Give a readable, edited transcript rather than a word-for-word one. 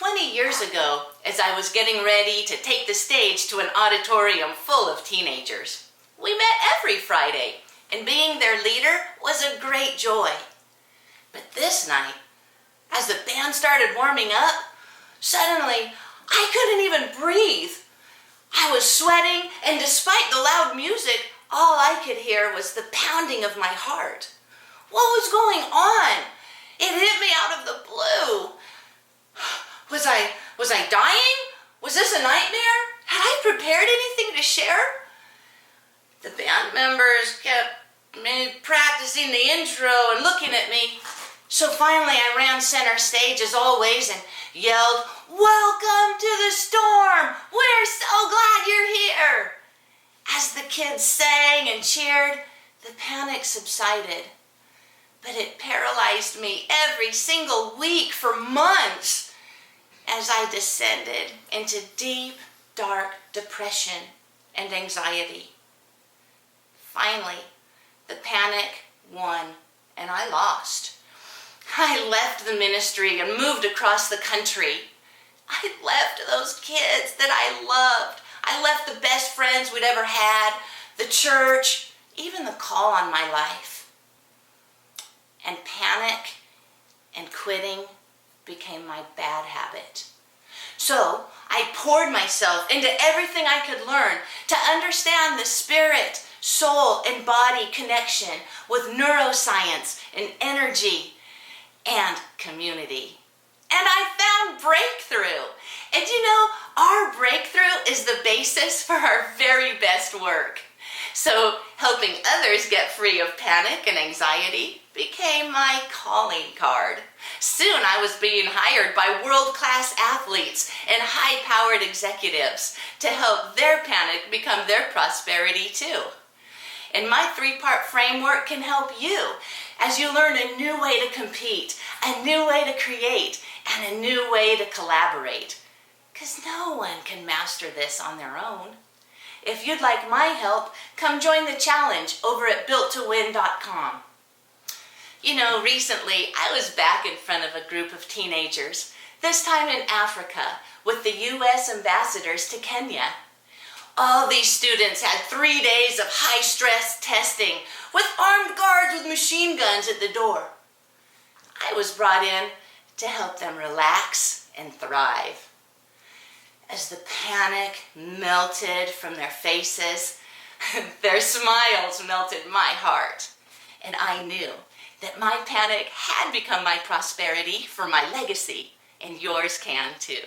20 years ago, as I was getting ready to take the stage to an auditorium full of teenagers. We met every Friday, and being their leader was a great joy. But this night, as the band started warming up, suddenly I couldn't even breathe. I was sweating, and despite the loud music, all I could hear was the pounding of my heart. What was going on? It hit me out of the blue. Was I dying? Was this a nightmare? Had I prepared anything to share? The band members kept practicing the intro and looking at me. So finally I ran center stage as always and yelled, "Welcome to the storm! We're so glad you're here!" As the kids sang and cheered, the panic subsided. But it paralyzed me every single week for months as I descended into deep, dark depression and anxiety. Finally, the panic won and I lost. I left the ministry and moved across the country. I left those kids that I loved. I left the best friends we'd ever had, the church, even the call on my life. And panic and quitting became my bad habit. So I poured myself into everything I could learn to understand the spirit, soul, and body connection with neuroscience and energy and community. And I found breakthrough. And you know, our breakthrough is the basis for our very best work. So helping others get free of panic and anxiety became my calling card. Soon I was being hired by world-class athletes and high-powered executives to help their panic become their prosperity too. And my 3-part framework can help you as you learn a new way to compete, a new way to create, and a new way to collaborate. Because no one can master this on their own. If you'd like my help, come join the challenge over at builttowin.com. You know, recently I was back in front of a group of teenagers, this time in Africa, with the U.S. ambassadors to Kenya. All these students had 3 days of high-stress testing with armed guards with machine guns at the door. I was brought in to help them relax and thrive. As the panic melted from their faces, their smiles melted my heart. And I knew that my panic had become my prosperity for my legacy, and yours can too.